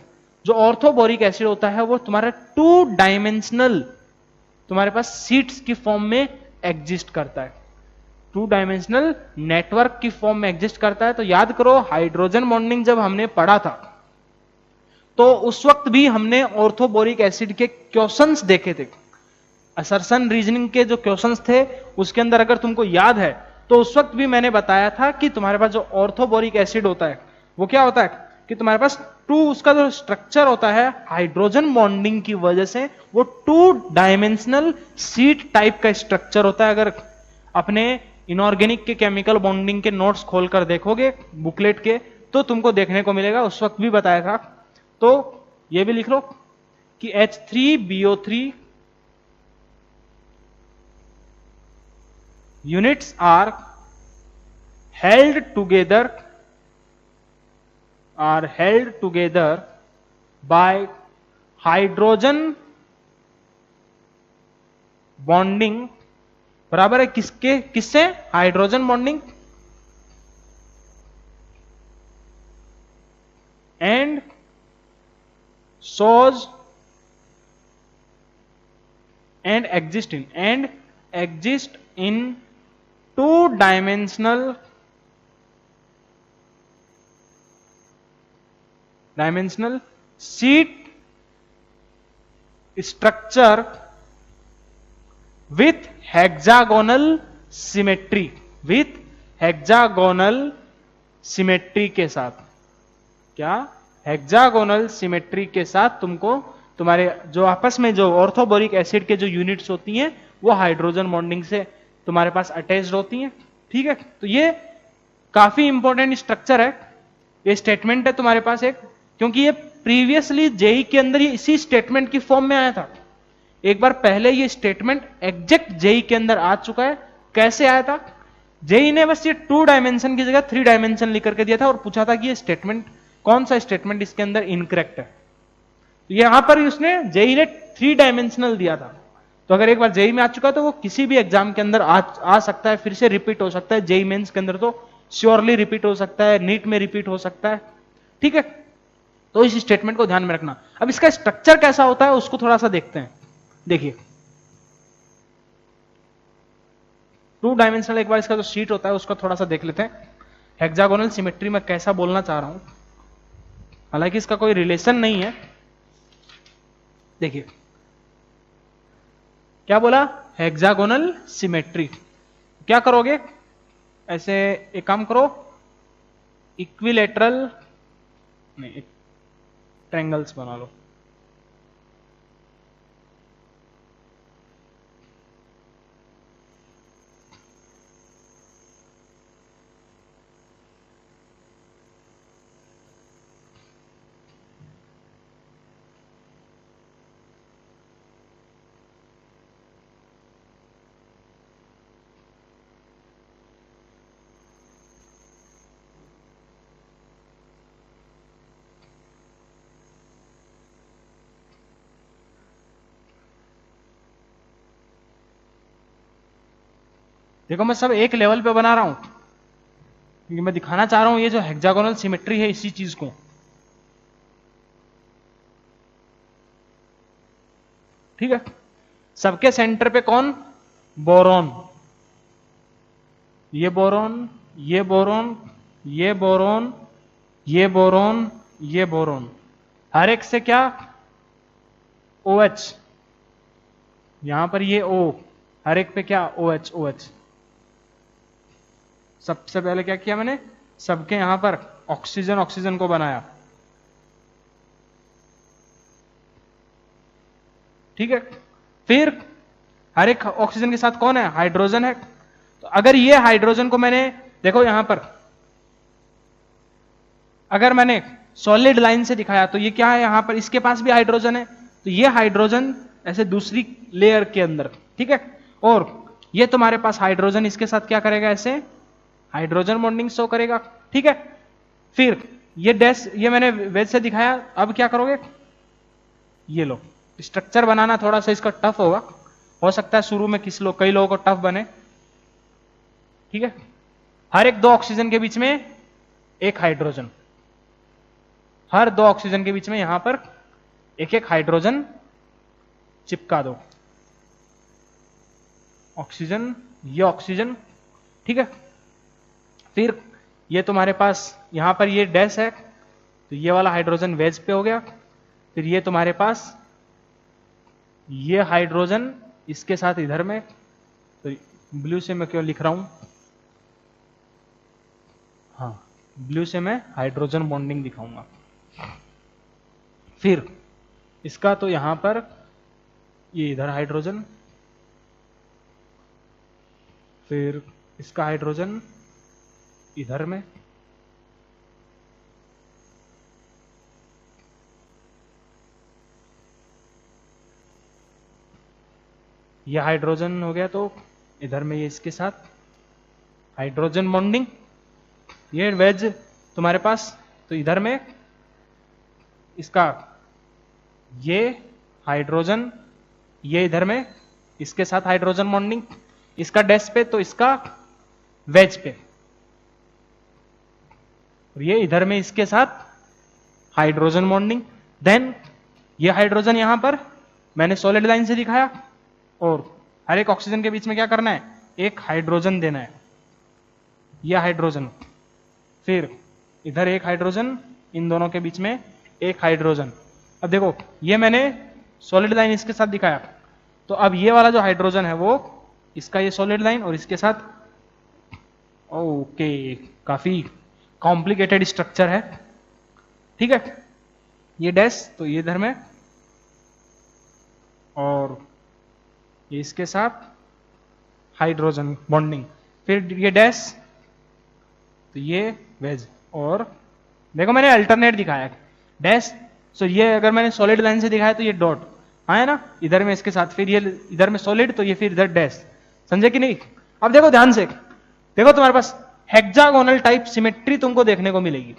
जो ऑर्थोबोरिक एसिड होता है वो तुम्हारा 2 डायमेंशनल तुम्हारे पास सीट्स की फॉर्म में एग्जिस्ट करता है। टू डायमेंशनल नेटवर्क की फॉर्म में एग्जिस्ट करता है। तो याद करो हाइड्रोजन बॉन्डिंग जब हमने पढ़ा था तो उस वक्त भी हमने ऑर्थोबोरिक एसिड के क्वेश्चंस देखे थे। असर्शन रीजनिंग के जो क्वेश्चंस थे उसके अंदर अगर तुमको याद है तो उस वक्त भी मैंने बताया था कि तुम्हारे पास जो ऑर्थोबोरिक एसिड होता है वो क्या होता है कि तुम्हारे पास उसका जो स्ट्रक्चर होता है हाइड्रोजन बॉन्डिंग की वजह से वो 2 डायमेंशनल सीट टाइप का स्ट्रक्चर होता है। अगर अपने इनऑर्गेनिक के केमिकल बॉन्डिंग के नोट्स खोलकर देखोगे बुकलेट के तो तुमको देखने को मिलेगा, उस वक्त भी बताया था। तो ये भी लिख लो कि H3BO3 units are held together by hydrogen bonding। बराबर है किससे? Hydrogen bonding and shows and exist in 2 dimensional sheet structure with hexagonal symmetry के साथ। क्या? हेक्सागोनल सिमेट्री के साथ तुमको तुम्हारे जो आपस में जो ऑर्थोबोरिक एसिड के जो यूनिट्स होती हैं वो हाइड्रोजन बॉन्डिंग से तुम्हारे पास अटैच्ड होती हैं। ठीक है, तो ये काफी इंपॉर्टेंट स्ट्रक्चर है, ये स्टेटमेंट है तुम्हारे पास एक, क्योंकि ये प्रीवियसली जेई के अंदर ये इसी स्टेटमेंट की फॉर्म में आया था। एक बार पहले ये स्टेटमेंट एग्जैक्ट जेई के अंदर आ चुका है। कैसे आया था? जेई ने बस ये 2 डायमेंशन की जगह 3 डायमेंशन लिख करके दिया था और पूछा था कि ये स्टेटमेंट कौन सा स्टेटमेंट इसके अंदर इनकरेक्ट है। तो यहां पर उसने जेई ने 3 डायमेंशनल दिया था। तो अगर एक बार जेई में आ चुका तो वो किसी भी एग्जाम के अंदर आ सकता है, फिर से रिपीट हो सकता है। जेई मेंस के अंदर तो श्योरली रिपीट हो सकता है, नीट में रिपीट हो सकता है। ठीक है, तो इस स्टेटमेंट को ध्यान में रखना। अब इसका स्ट्रक्चर कैसा होता है उसको थोड़ा सा देखते हैं। देखिए 2 डायमेंशनल एक बार इसका जो शीट होता है उसको थोड़ा सा देख लेते हैं। हेक्सागोनल सिमेट्री में कैसा बोलना चाह रहा हूं, हालांकि इसका कोई रिलेशन नहीं है। देखिए क्या बोला? Hexagonal symmetry. क्या करोगे? ऐसे एक काम करो, इक्विलेटरल नहीं ट्रायंगल्स बना लो। देखो मैं सब एक लेवल पे बना रहा हूं क्योंकि मैं दिखाना चाह रहा हूं ये जो हेक्सागोनल सिमेट्री है इसी चीज को। ठीक है, सबके सेंटर पे कौन? बोरॉन। ये बोरॉन, ये बोरॉन, ये बोरॉन, ये बोरॉन, ये बोरॉन, हर एक से क्या? OH। यहां पर ये O, हर एक पे क्या? OH OH। सबसे पहले क्या किया मैंने? सबके यहां पर ऑक्सीजन ऑक्सीजन को बनाया। ठीक है, फिर हर एक ऑक्सीजन के साथ कौन है? हाइड्रोजन है। तो अगर ये हाइड्रोजन को मैंने, देखो यहां पर अगर मैंने सॉलिड लाइन से दिखाया तो ये क्या है? यहां पर इसके पास भी हाइड्रोजन है, तो ये हाइड्रोजन ऐसे दूसरी लेयर के अंदर। ठीक है, और ये तुम्हारे पास हाइड्रोजन इसके साथ क्या करेगा? ऐसे हाइड्रोजन बॉन्डिंग शो करेगा। ठीक है, फिर ये डैश ये मैंने वेज से दिखाया। अब क्या करोगे? ये लो, स्ट्रक्चर बनाना थोड़ा सा इसका टफ होगा, हो सकता है शुरू में कई लोगों को टफ बने। ठीक है, हर एक 2 ऑक्सीजन के बीच में एक हाइड्रोजन, हर 2 ऑक्सीजन के बीच में यहां पर एक एक हाइड्रोजन चिपका दो। ऑक्सीजन, ये ऑक्सीजन। ठीक है। फिर ये तुम्हारे पास यहां पर ये डैश है, तो ये वाला हाइड्रोजन वेज पे हो गया। फिर ये तुम्हारे पास ये हाइड्रोजन इसके साथ इधर में, तो ब्लू से मैं क्यों लिख रहा हूं, हाँ ब्लू से मैं हाइड्रोजन बॉन्डिंग दिखाऊंगा। फिर इसका तो यहां पर ये इधर हाइड्रोजन, फिर इसका हाइड्रोजन इधर में, ये हाइड्रोजन हो गया, तो इधर में ये इसके साथ हाइड्रोजन बॉन्डिंग, ये वेज तुम्हारे पास, तो इधर में इसका ये हाइड्रोजन, ये इधर में इसके साथ हाइड्रोजन बॉन्डिंग, इसका डैश पे तो इसका वेज पे, और ये इधर में इसके साथ हाइड्रोजन बॉन्डिंग। देन ये हाइड्रोजन यहां पर मैंने सॉलिड लाइन से दिखाया, और हर एक ऑक्सीजन के बीच में क्या करना है, एक हाइड्रोजन देना है, यह हाइड्रोजन, फिर इधर एक हाइड्रोजन, इन दोनों के बीच में एक हाइड्रोजन। अब देखो ये मैंने सॉलिड लाइन इसके साथ दिखाया, तो अब ये वाला जो हाइड्रोजन है वो इसका ये सॉलिड लाइन और इसके साथ, ओके काफी कॉम्प्लिकेटेड स्ट्रक्चर है, ठीक है। ये डैश तो ये इधर में, और ये इसके साथ हाइड्रोजन बॉन्डिंग, फिर ये डैश तो ये वेज, और देखो मैंने अल्टरनेट दिखाया है डैश, सो ये अगर मैंने सॉलिड लाइन से दिखाया तो ये डॉट आया ना इधर में इसके साथ, फिर ये इधर में सॉलिड, तो ये फिर इधर डैश, समझे कि नहीं। अब देखो ध्यान से, देखो तुम्हारे पास हेक्सागोनल टाइप सिमेट्री तुमको देखने को मिलेगी,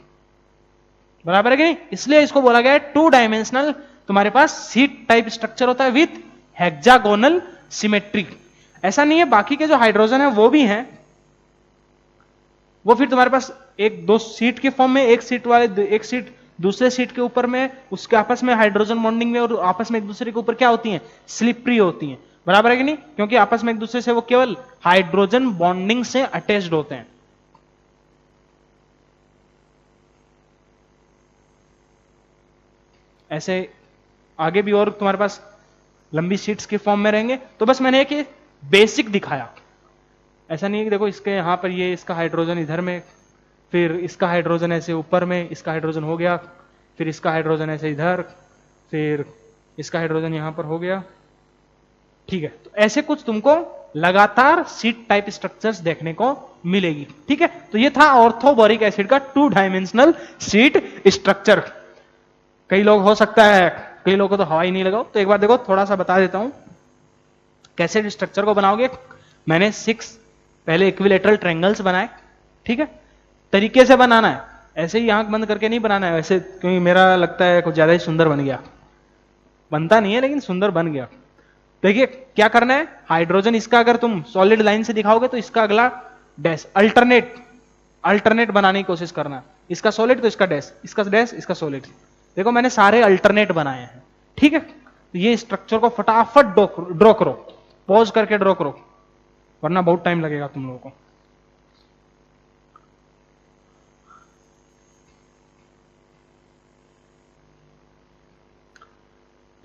बराबर है कि नहीं, इसलिए इसको बोला गया है 2 डायमेंशनल तुम्हारे पास सीट टाइप स्ट्रक्चर होता है विथ हेक्सागोनल सिमेट्री। ऐसा नहीं है बाकी के जो हाइड्रोजन है वो भी हैं, वो फिर तुम्हारे पास एक दो सीट के फॉर्म में, एक सीट वाले एक सीट दूसरे सीट के ऊपर में, उसके आपस में हाइड्रोजन बॉन्डिंग में, और आपस में एक दूसरे के ऊपर क्या होती हैं, स्लिपरी होती हैं, बराबर है कि नहीं, क्योंकि आपस में एक दूसरे से वो केवल हाइड्रोजन बॉन्डिंग से अटैच्ड होते हैं। ऐसे आगे भी और तुम्हारे पास लंबी सीट्स के फॉर्म में रहेंगे, तो बस मैंने एक बेसिक दिखाया, ऐसा नहीं है कि देखो इसके यहां पर ये इसका हाइड्रोजन इधर में, फिर इसका हाइड्रोजन ऐसे ऊपर में, इसका हाइड्रोजन हो गया, फिर इसका हाइड्रोजन ऐसे इधर, फिर इसका हाइड्रोजन यहां पर हो गया, ठीक है। तो ऐसे कुछ तुमको लगातार सीट टाइप स्ट्रक्चर्स देखने को मिलेगी, ठीक है। तो ये था ऑर्थोबोरिक एसिड का 2 डायमेंशनल सीट स्ट्रक्चर। कई लोग हो सकता है कई लोगों को तो हवा ही नहीं लगाओ, तो एक बार देखो थोड़ा सा बता देता हूं कैसे स्ट्रक्चर को बनाओगे। मैंने 6 पहले इक्विलेटरल ट्रायंगल्स बनाए, ठीक है, तरीके से बनाना है, ऐसे ही आंख बंद करके नहीं बनाना है वैसे, क्योंकि मेरा लगता है कुछ ज्यादा ही सुंदर बन गया, बनता नहीं है लेकिन सुंदर बन गया। देखिए क्या करना है, हाइड्रोजन इसका अगर तुम सॉलिड लाइन से दिखाओगे तो इसका अगला डैश, अल्टरनेट बनाने की कोशिश करना, इसका सॉलिड तो इसका डैश, इसका डैश, इसका सॉलिड। देखो मैंने सारे अल्टरनेट बनाए हैं, ठीक है। तो ये स्ट्रक्चर को फटाफट ड्रॉ करो, पॉज करके ड्रॉ करो, वरना बहुत टाइम लगेगा तुम लोगों को।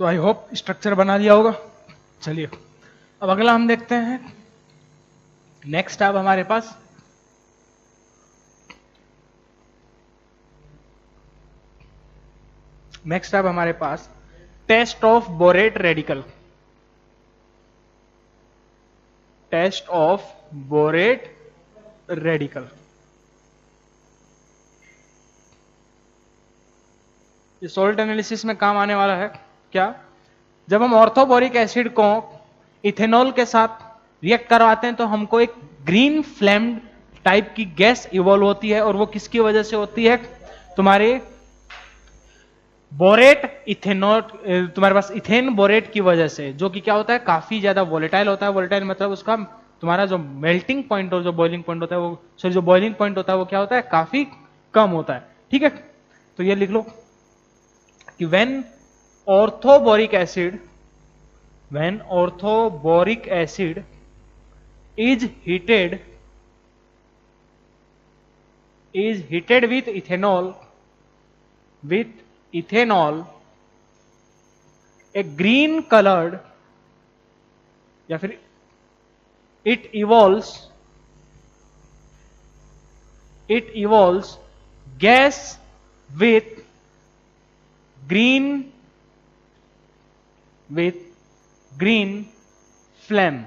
तो आई होप स्ट्रक्चर बना लिया होगा। चलिए अब अगला हम देखते हैं, नेक्स्ट अब हमारे पास test of borate radical, test of borate radical. ये सॉल्ट एनालिसिस में काम आने वाला है। क्या, जब हम ऑर्थोबोरिक एसिड को इथेनॉल के साथ रिएक्ट करवाते हैं तो हमको एक ग्रीन फ्लेम टाइप की गैस इवॉल्व होती है, और वो किसकी वजह से होती है, तुम्हारे बोरेट इथेनॉल, तुम्हारे पास इथेन बोरेट की वजह से, जो कि क्या होता है, काफी ज्यादा वोलेटाइल होता है। वोलेटाइल मतलब उसका तुम्हारा जो मेल्टिंग पॉइंट और जो बॉइलिंग पॉइंट होता है वो, सॉरी जो बॉइलिंग पॉइंट होता है वो क्या होता है, काफी कम होता है, ठीक है। तो ये लिख लो कि when orthoboric acid is heated is heated with ethanol, a green colored, या फिर it evolves gas with green flame.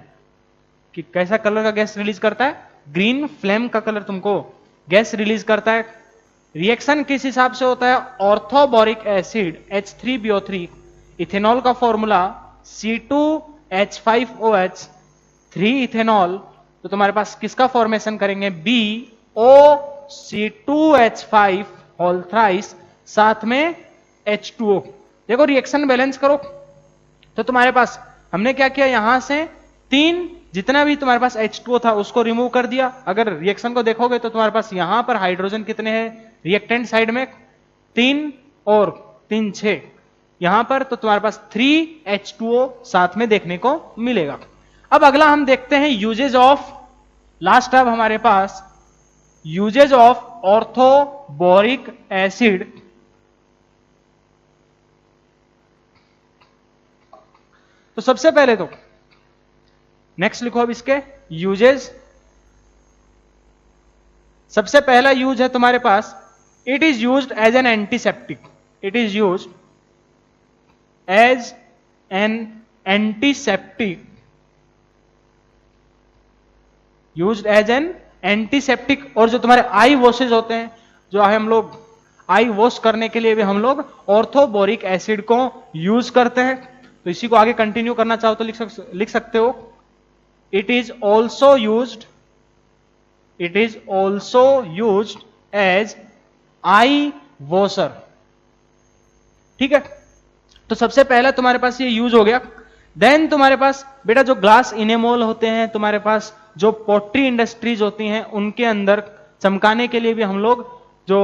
कि कैसा कलर का गैस रिलीज करता है? ग्रीन फ्लेम का कलर तुमको गैस रिलीज करता है। रिएक्शन किस हिसाब से होता है? ऑर्थोबोरिक एसिड H3BO3, इथेनॉल का फॉर्मूला C2H5OH, 3 इथेनॉल, तो तुम्हारे पास किसका फॉर्मेशन करेंगे? BOC2H5 होल थ्राइस, साथ में H2O। देखो रिएक्शन बैलेंस करो तो तुम्हारे पास हमने क्या किया, यहां से 3 जितना भी तुम्हारे पास H2O था उसको रिमूव कर दिया। अगर रिएक्शन को देखोगे तो तुम्हारे पास यहां पर हाइड्रोजन कितने हैं रिएक्टेंट साइड में? 3 और 3 6, यहां पर तो तुम्हारे पास 3H2O साथ में देखने को मिलेगा। अब अगला हम देखते हैं यूजेज ऑफ, लास्ट अब हमारे पास यूजेज ऑफ ऑर्थोबोरिक एसिड। तो सबसे पहले तो नेक्स्ट लिखो अब इसके यूजेज। सबसे पहला यूज है तुम्हारे पास, it is used as an antiseptic. It is used as an antiseptic, used as an antiseptic. और जो तुम्हारे आई वॉशेज होते हैं, जो हम लोग आई वॉश करने के लिए भी हम लोग ऑर्थोबोरिक एसिड को यूज करते हैं। तो इसी को आगे कंटिन्यू करना चाहो तो लिख सकते हो, it is also used as eye washer. ठीक है, तो सबसे पहला तुम्हारे पास ये यूज हो गया। देन तुम्हारे पास बेटा जो ग्लास इनेमोल होते हैं, तुम्हारे पास जो पोट्री इंडस्ट्रीज होती हैं, उनके अंदर चमकाने के लिए भी हम लोग, जो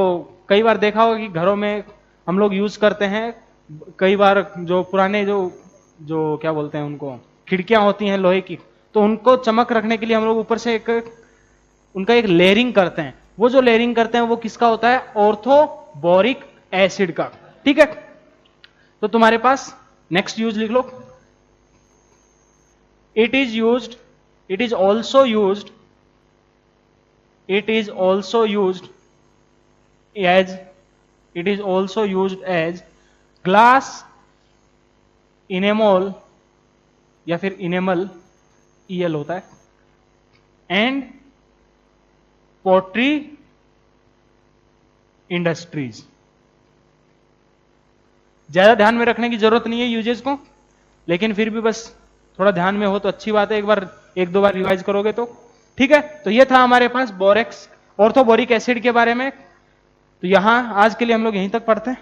कई बार देखा होगा कि घरों में हम लोग यूज करते हैं, कई बार जो पुराने जो क्या बोलते हैं उनको, खिड़कियां होती हैं लोहे की, तो उनको चमक रखने के लिए हम लोग ऊपर से उनका एक लेयरिंग करते हैं। वो जो लेयरिंग करते हैं वो किसका होता है? ऑर्थोबोरिक एसिड का। ठीक है, तो तुम्हारे पास नेक्स्ट यूज लिख लो, it is also used as glass enamel, या फिर इनेमल, EL होता है, एंड पोट्री इंडस्ट्रीज। ज्यादा ध्यान में रखने की जरूरत नहीं है यूजेस को, लेकिन फिर भी बस थोड़ा ध्यान में हो तो अच्छी बात है, एक दो बार रिवाइज करोगे तो। ठीक है, तो ये था हमारे पास बोरेक्स ऑर्थोबोरिक एसिड के बारे में। तो यहां आज के लिए हम लोग यहीं तक पढ़ते हैं।